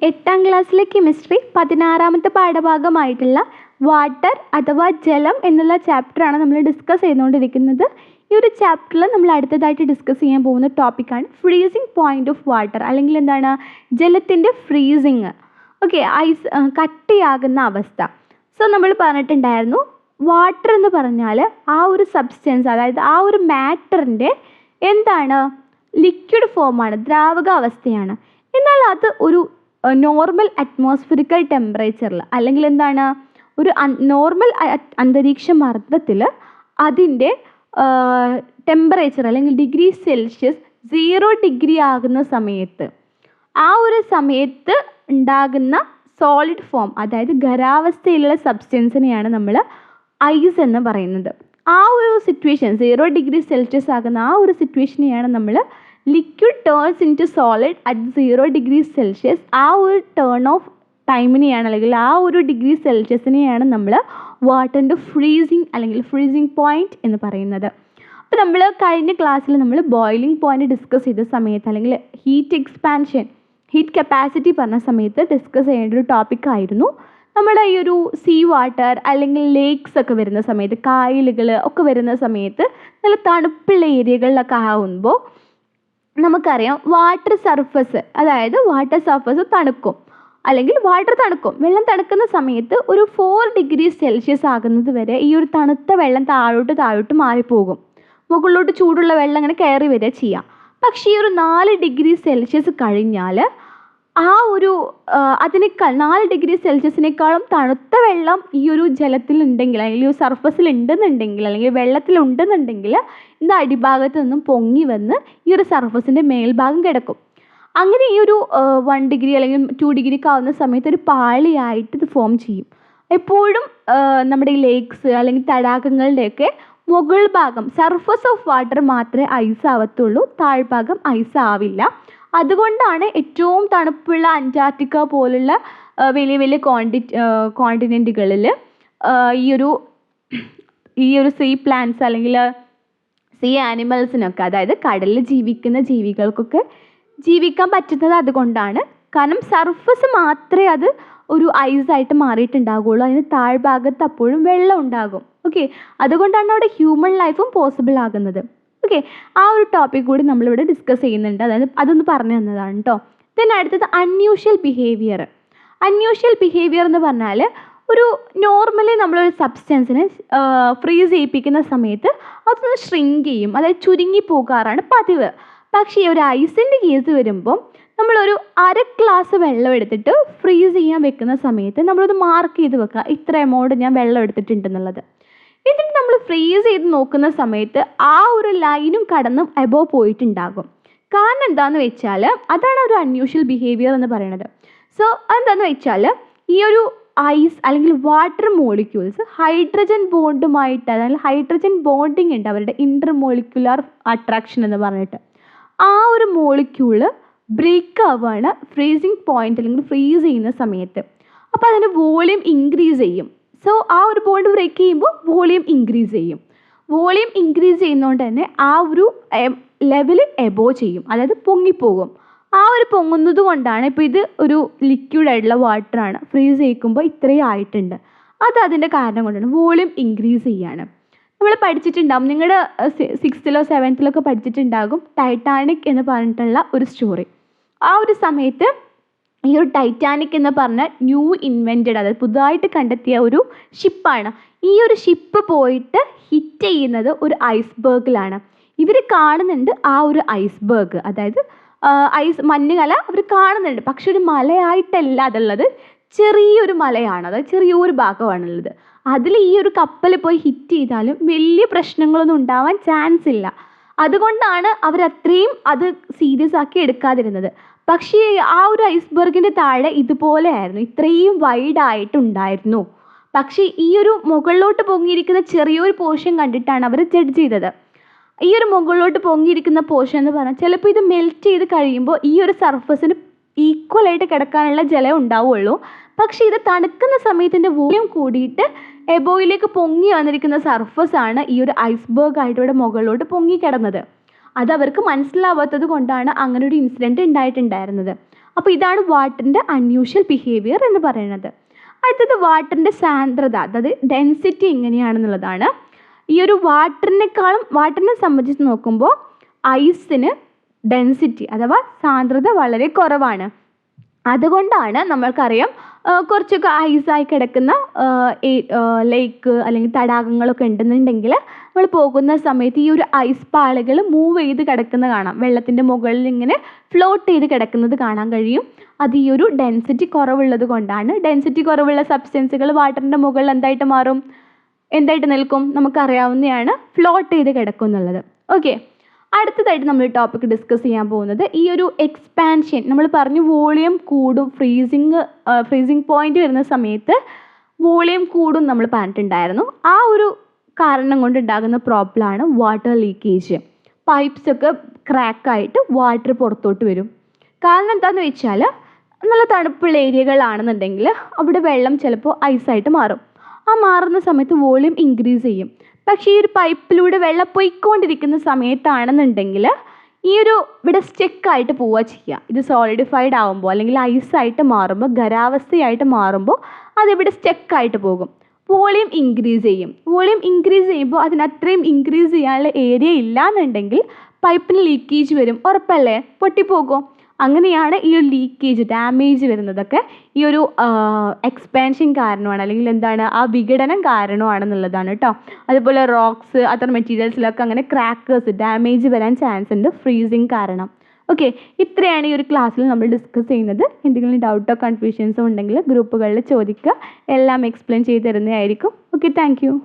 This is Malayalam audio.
8ാം ക്ലാസ്സിലെ കെമിസ്ട്രി 16ാമത്തെ പാഠഭാഗമായിട്ടുള്ള വാട്ടർ അഥവാ ജലം എന്നുള്ള ചാപ്റ്ററാണ് നമ്മൾ ഡിസ്കസ് ചെയ്തുകൊണ്ടിരിക്കുന്നത്. ഈ ഒരു ചാപ്റ്ററിൽ നമ്മൾ അടുത്തതായിട്ട് ഡിസ്കസ് ചെയ്യാൻ പോകുന്ന ടോപ്പിക്കാണ് ഫ്രീസിങ് പോയിൻ്റ് ഓഫ് വാട്ടർ, അല്ലെങ്കിൽ എന്താണ് ജലത്തിൻ്റെ ഫ്രീസിങ്. ഓക്കെ, ഐസ് കട്ടിയാകുന്ന അവസ്ഥ. സോ നമ്മൾ പറഞ്ഞിട്ടുണ്ടായിരുന്നു വാട്ടർ എന്ന് പറഞ്ഞാൽ ആ ഒരു സബ്സ്റ്റൻസ്, അതായത് ആ ഒരു മാറ്ററിൻ്റെ എന്താണ് ലിക്വിഡ് ഫോമാണ്, ദ്രാവക അവസ്ഥയാണ്. എന്നാൽ അത് ഒരു നോർമൽ അറ്റ്മോസ്ഫിയറിക്കൽ ടെമ്പറേച്ചറിൽ, അല്ലെങ്കിൽ എന്താണ് ഒരു നോർമൽ അന്തരീക്ഷ മർദ്ദത്തിൽ അതിൻ്റെ ടെമ്പറേച്ചർ അല്ലെങ്കിൽ ഡിഗ്രി സെൽഷ്യസ് 0 ഡിഗ്രി ആകുന്ന സമയത്ത്, ആ ഒരു സമയത്ത് ഉണ്ടാകുന്ന സോളിഡ് ഫോം, അതായത് ഖരാവസ്ഥയിലുള്ള സബ്സ്റ്റൻസിനെയാണ് നമ്മൾ ഐസ് എന്ന് പറയുന്നത്. ആ ഒരു സിറ്റുവേഷൻ 0 ഡിഗ്രി സെൽഷ്യസ് ആകുന്ന ആ ഒരു സിറ്റുവേഷനെയാണ് നമ്മൾ liquid turns into solid at 0 degree Celsius. ആ ഒരു ടേൺ ഓഫ് ടൈമിനെയാണ്, അല്ലെങ്കിൽ ആ ഒരു ഡിഗ്രി സെൽഷ്യസിനെയാണ് നമ്മൾ വാട്ടറിൻ്റെ ഫ്രീസിങ് അല്ലെങ്കിൽ ഫ്രീസിങ് പോയിന്റ് എന്ന് പറയുന്നത്. അപ്പോൾ നമ്മൾ കഴിഞ്ഞ ക്ലാസ്സിൽ നമ്മൾ ബോയിലിംഗ് പോയിന്റ് ഡിസ്കസ് ചെയ്ത സമയത്ത്, അല്ലെങ്കിൽ ഹീറ്റ് എക്സ്പാൻഷൻ, ഹീറ്റ് കപ്പാസിറ്റി പറഞ്ഞ സമയത്ത് ഡിസ്കസ് ചെയ്യേണ്ട ഒരു ടോപ്പിക്കായിരുന്നു നമ്മുടെ ഈ ഒരു സീ വാട്ടർ അല്ലെങ്കിൽ ലേക്സ് ഒക്കെ വരുന്ന സമയത്ത്, കായലുകൾ ഒക്കെ വരുന്ന സമയത്ത് നല്ല തണുപ്പുള്ള ഏരിയകളിലൊക്കെ ആകുമ്പോൾ നമുക്കറിയാം വാട്ടർ സർഫസ്, അതായത് വാട്ടർ സർഫസ് തണുക്കും, അല്ലെങ്കിൽ വാട്ടർ തണുക്കും. വെള്ളം തണുക്കുന്ന സമയത്ത് ഒരു 4 ഡിഗ്രി സെൽഷ്യസ് ആകുന്നത് വരെ ഈ ഒരു തണുത്ത വെള്ളം താഴോട്ട് മാറിപ്പോകും. മുകളിലോട്ട് ചൂടുള്ള വെള്ളം ഇങ്ങനെ കയറി വരിക ചെയ്യാം. പക്ഷേ ഈ ഒരു 4 ഡിഗ്രി സെൽഷ്യസ് കഴിഞ്ഞാൽ ആ ഒരു 4 ഡിഗ്രി സെൽഷ്യസിനേക്കാളും തണുത്ത വെള്ളം ഈ ഒരു ജലത്തിലുണ്ടെങ്കിൽ, അല്ലെങ്കിൽ ഈ ഒരു സർഫസിൽ ഉണ്ടെന്നുണ്ടെങ്കിൽ, അല്ലെങ്കിൽ വെള്ളത്തിലുണ്ടെന്നുണ്ടെങ്കിൽ ഇത് അടിഭാഗത്ത് നിന്നും പൊങ്ങി വന്ന് ഈ ഒരു സർഫസിൻ്റെ മേൽഭാഗം കിടക്കും. അങ്ങനെ ഈ ഒരു 1 ഡിഗ്രി അല്ലെങ്കിൽ 2 ഡിഗ്രിക്ക് ആവുന്ന സമയത്ത് ഒരു പാളിയായിട്ട് ഇത് ഫോം ചെയ്യും. എപ്പോഴും നമ്മുടെ ഈ ലേക്സ് അല്ലെങ്കിൽ തടാകങ്ങളുടെയൊക്കെ മുകൾ ഭാഗം, സർഫസ് ഓഫ് വാട്ടർ മാത്രമേ ഐസ് ആവത്തുള്ളൂ, താഴ്ഭാഗം ഐസ് ആവില്ല. അതുകൊണ്ടാണ് ഏറ്റവും തണുപ്പുള്ള അന്റാർട്ടിക്ക പോലുള്ള വലിയ വലിയ കോണ്ടിനെൻറ്റുകളിൽ ഈ ഒരു സീ പ്ലാന്റ്സ് അല്ലെങ്കിൽ സീ ആനിമൽസിനൊക്കെ, അതായത് കടലിൽ ജീവിക്കുന്ന ജീവികൾക്കൊക്കെ ജീവിക്കാൻ പറ്റുന്നത് അതുകൊണ്ടാണ്. കാരണം സർഫസ് മാത്രമേ അത് ഒരു ഐസായിട്ട് മാറിയിട്ടുണ്ടാകുള്ളൂ, അതിന് താഴ്ഭാഗത്ത് അപ്പോഴും വെള്ളം ഉണ്ടാകും. ഓക്കെ, അതുകൊണ്ടാണ് അവിടെ ഹ്യൂമൻ ലൈഫും പോസിബിൾ ആകുന്നത്. ഓക്കെ, ആ ഒരു ടോപ്പിക് കൂടി നമ്മളിവിടെ ഡിസ്കസ് ചെയ്യുന്നുണ്ട്, അതായത് അതൊന്ന് പറഞ്ഞു തന്നതാണ് കേട്ടോ. then അടുത്തത് അൺയൂഷ്വൽ ബിഹേവിയർ. അൺയൂഷ്വൽ ബിഹേവിയർ എന്ന് പറഞ്ഞാൽ ഒരു നോർമലി നമ്മളൊരു സബ്സ്റ്റൻസിനെ ഫ്രീസ് ചെയ്യിപ്പിക്കുന്ന സമയത്ത് അതൊന്ന് ഷ്രിങ്ക് ചെയ്യും, അതായത് ചുരുങ്ങി പോകാറാണ് പതിവ്. പക്ഷേ ഈ ഒരു ഐസിൻ്റെ കേസ് വരുമ്പം നമ്മളൊരു 1/2 ഗ്ലാസ് വെള്ളം എടുത്തിട്ട് ഫ്രീസ് ചെയ്യാൻ വെക്കുന്ന സമയത്ത് നമ്മളത് മാർക്ക് ചെയ്ത് വെക്കുക, ഇത്ര എമൗണ്ട് ഞാൻ വെള്ളം എടുത്തിട്ടുണ്ടെന്നുള്ളത്. എന്നിട്ട് നമ്മൾ ഫ്രീസ് ചെയ്ത് നോക്കുന്ന സമയത്ത് ആ ഒരു ലൈനും കടന്നും എബോവ് പോയിട്ടുണ്ടാകും. കാരണം എന്താണെന്ന് വെച്ചാൽ അതാണ് ഒരു അൺയൂഷ്വൽ ബിഹേവിയർ എന്ന് പറയുന്നത്. സോ അതെന്താണെന്ന് വെച്ചാൽ ഈ ഒരു ഐസ് അല്ലെങ്കിൽ വാട്ടർ മോളിക്യൂൾസ് ഹൈഡ്രജൻ ബോണ്ടുമായിട്ട്, അതായത് ഹൈഡ്രജൻ ബോണ്ടിങ് ഉണ്ട് അവരുടെ ഇൻ്റർമോളിക്കുലാർ അട്രാക്ഷൻ എന്ന് പറഞ്ഞിട്ട്, ആ ഒരു മോളിക്യൂള് ബ്രേക്ക് ആവുകയാണ് ഫ്രീസിങ് പോയിന്റ് അല്ലെങ്കിൽ ഫ്രീസ് ചെയ്യുന്ന സമയത്ത്. അപ്പോൾ അതിൻ്റെ വോളിയം ഇൻക്രീസ് ചെയ്യും. സോ ആ ഒരു ബോണ്ട് ബ്രേക്ക് ചെയ്യുമ്പോൾ വോളിയം ഇൻക്രീസ് ചെയ്യും. വോളിയം ഇൻക്രീസ് ചെയ്യുന്നതുകൊണ്ട് തന്നെ ആ ഒരു ലെവൽ എബോവ് ചെയ്യും, അതായത് പൊങ്ങിപ്പോകും. ആ ഒരു പൊങ്ങുന്നത് കൊണ്ടാണ് ഇപ്പോൾ ഇത് ഒരു ലിക്വിഡ് ആയിട്ടുള്ള വാട്ടറാണ്, ഫ്രീസ് ചെയ്യിക്കുമ്പോൾ ഇത്രയും ആയിട്ടുണ്ട്. അത് അതിൻ്റെ കാരണം കൊണ്ടാണ്, വോളിയം ഇൻക്രീസ് ചെയ്യാണ്. നമ്മൾ പഠിച്ചിട്ടുണ്ടാകും, നിങ്ങളുടെ 6th-ലോ 7th-ലൊക്കെ പഠിച്ചിട്ടുണ്ടാകും ടൈറ്റാനിക് എന്ന് പറഞ്ഞിട്ടുള്ള ഒരു സ്റ്റോറി. ആ ഒരു സമയത്ത് ഈ ഒരു ടൈറ്റാനിക് എന്ന് പറഞ്ഞ ന്യൂ ഇൻവെൻറ്റഡ്, അതായത് പുതുതായിട്ട് കണ്ടെത്തിയ ഒരു ഷിപ്പാണ്. ഈ ഒരു ഷിപ്പ് പോയിട്ട് ഹിറ്റ് ചെയ്യുന്നത് ഒരു ഐസ്ബർഗിലാണ്. ഇവർ കാണുന്നുണ്ട് ആ ഒരു ഐസ്ബർഗ്, അതായത് മഞ്ഞുകല അവർ കാണുന്നുണ്ട്. പക്ഷെ ഒരു മലയായിട്ടല്ല അതുള്ളത്, ചെറിയൊരു മലയാണ്, അതായത് ചെറിയൊരു ഭാഗമാണുള്ളത്. അതിൽ ഈ ഒരു കപ്പൽ പോയി ഹിറ്റ് ചെയ്താലും വലിയ പ്രശ്നങ്ങളൊന്നും ഉണ്ടാവാൻ ചാൻസ് ഇല്ല. അതുകൊണ്ടാണ് അവരത്രയും അത് സീരിയസ് ആക്കി എടുക്കാതിരുന്നത്. പക്ഷേ ആ ഒരു ഐസ്ബർഗിൻ്റെ താഴെ ഇതുപോലെ ആയിരുന്നു, ഇത്രയും വൈഡായിട്ടുണ്ടായിരുന്നു. പക്ഷേ ഈ ഒരു മുകളിലോട്ട് പൊങ്ങിയിരിക്കുന്ന ചെറിയൊരു പോർഷൻ കണ്ടിട്ടാണ് അവർ ജഡ്ജ് ചെയ്തത്. ഈ ഒരു മുകളിലോട്ട് പൊങ്ങിയിരിക്കുന്ന പോർഷൻ എന്ന് പറഞ്ഞാൽ ചിലപ്പോൾ ഇത് മെൽറ്റ് ചെയ്ത് കഴിയുമ്പോൾ ഈ ഒരു സർഫസിന് ഈക്വലായിട്ട് കിടക്കാനുള്ള ജലം ഉണ്ടാവുള്ളൂ. പക്ഷേ ഇത് തണുക്കുന്ന സമയത്തിൻ്റെ വോളിയം കൂടിയിട്ട് എബോയിലേക്ക് പൊങ്ങി വന്നിരിക്കുന്ന സർഫസാണ് ഈ ഒരു ഐസ്ബർഗ് ആയിട്ട് ഇവിടെ മുകളിലോട്ട് പൊങ്ങി കിടന്നത്. അതവർക്ക് മനസ്സിലാവാത്തത് കൊണ്ടാണ് അങ്ങനെ ഒരു ഇൻസിഡൻറ്റ് ഉണ്ടായിട്ടുണ്ടായിരുന്നത്. അപ്പോൾ ഇതാണ് വാട്ടറിൻ്റെ അൺയൂഷ്വൽ ബിഹേവിയർ എന്ന് പറയുന്നത്. അടുത്തത് വാട്ടറിൻ്റെ സാന്ദ്രത, അതായത് ഡെൻസിറ്റി എങ്ങനെയാണെന്നുള്ളതാണ്. ഈ ഒരു വാട്ടറിനെ സംബന്ധിച്ച് നോക്കുമ്പോൾ ഐസിന് ഡെൻസിറ്റി അഥവാ സാന്ദ്രത വളരെ കുറവാണ്. അതുകൊണ്ടാണ് നമ്മൾക്കറിയാം കുറച്ചൊക്കെ ഐസായി കിടക്കുന്ന ലേക്ക് അല്ലെങ്കിൽ തടാകങ്ങളൊക്കെ ഉണ്ടെന്നുണ്ടെങ്കിൽ നമ്മൾ പോകുന്ന സമയത്ത് ഈ ഒരു ഐസ് പാളികൾ മൂവ് ചെയ്ത് കിടക്കുന്ന കാണാം, വെള്ളത്തിൻ്റെ മുകളിൽ ഇങ്ങനെ ഫ്ലോട്ട് ചെയ്ത് കിടക്കുന്നത് കാണാൻ കഴിയും. അത് ഈ ഒരു ഡെൻസിറ്റി കുറവുള്ളത് കൊണ്ടാണ്. ഡെൻസിറ്റി കുറവുള്ള സബ്സ്റ്റൻസുകൾ വാട്ടറിൻ്റെ മുകളിൽ എന്തായിട്ട് നിൽക്കും, നമുക്കറിയാവുന്നതാണ്, ഫ്ലോട്ട് ചെയ്ത് കിടക്കും എന്നുള്ളത്. ഓക്കെ, അടുത്തതായിട്ട് നമ്മൾ ടോപ്പിക് ഡിസ്കസ് ചെയ്യാൻ പോകുന്നത് ഈ ഒരു എക്സ്പാൻഷൻ. നമ്മൾ പറഞ്ഞു വോളിയം കൂടും, ഫ്രീസിങ് പോയിന്റ് വരുന്ന സമയത്ത് വോളിയം കൂടും നമ്മൾ പറഞ്ഞിട്ടുണ്ടായിരുന്നു. ആ ഒരു കാരണം കൊണ്ടുണ്ടാകുന്ന പ്രോബ്ലമാണ് വാട്ടർ ലീക്കേജ്. പൈപ്പ്സൊക്കെ ക്രാക്കായിട്ട് വാട്ടർ പുറത്തോട്ട് വരും. കാരണം എന്താണെന്ന് വെച്ചാൽ നല്ല തണുപ്പുള്ള ഏരിയകളാണെന്നുണ്ടെങ്കിൽ അവിടെ വെള്ളം ചിലപ്പോൾ ഐസായിട്ട് മാറും. ആ മാറുന്ന സമയത്ത് വോളിയം ഇൻക്രീസ് ചെയ്യും. പക്ഷേ ഈ ഒരു പൈപ്പിലൂടെ വെള്ളം പോയിക്കൊണ്ടിരിക്കുന്ന സമയത്താണെന്നുണ്ടെങ്കിൽ ഇവിടെ സ്റ്റെക്കായിട്ട് പോവുക ചെയ്യുക. ഇത് സോളിഡിഫൈഡ് ആകുമ്പോൾ അല്ലെങ്കിൽ ഐസായിട്ട് മാറുമ്പോൾ, ഖരാവസ്ഥയായിട്ട് മാറുമ്പോൾ അതിവിടെ സ്റ്റെക്കായിട്ട് പോകും. വോളിയം ഇൻക്രീസ് ചെയ്യുമ്പോൾ അതിനത്രയും ഇൻക്രീസ് ചെയ്യാനുള്ള ഏരിയ ഇല്ലയെന്നുണ്ടെങ്കിൽ പൈപ്പിന് ലീക്കേജ് വരും. ഉറപ്പല്ലേ, പൊട്ടിപ്പോകും. അങ്ങനെയാണ് ഈ ഒരു ലീക്കേജ്, ഡാമേജ് വരുന്നതൊക്കെ ഈ ഒരു എക്സ്പാൻഷൻ കാരണമാണ്, അല്ലെങ്കിൽ ആ വിഘടനം കാരണമാണെന്നുള്ളതാണ് കേട്ടോ. അതുപോലെ റോക്സ്, അത്തരം മെറ്റീരിയൽസിലൊക്കെ അങ്ങനെ ക്രാക്കേഴ്സ്, ഡാമേജ് വരാൻ ചാൻസ് ഉണ്ട് ഫ്രീസിങ് കാരണം. ഓക്കെ, ഇത്രയാണ് ഈ ഒരു ക്ലാസ്സിൽ നമ്മൾ ഡിസ്കസ് ചെയ്യുന്നത്. എന്തെങ്കിലും ഡൗട്ടോ കൺഫ്യൂഷൻസോ ഉണ്ടെങ്കിൽ ഗ്രൂപ്പുകളിൽ ചോദിക്കുക, എല്ലാം എക്സ്പ്ലെയിൻ ചെയ്ത് തരുന്നതായിരിക്കും. Okay, thank you.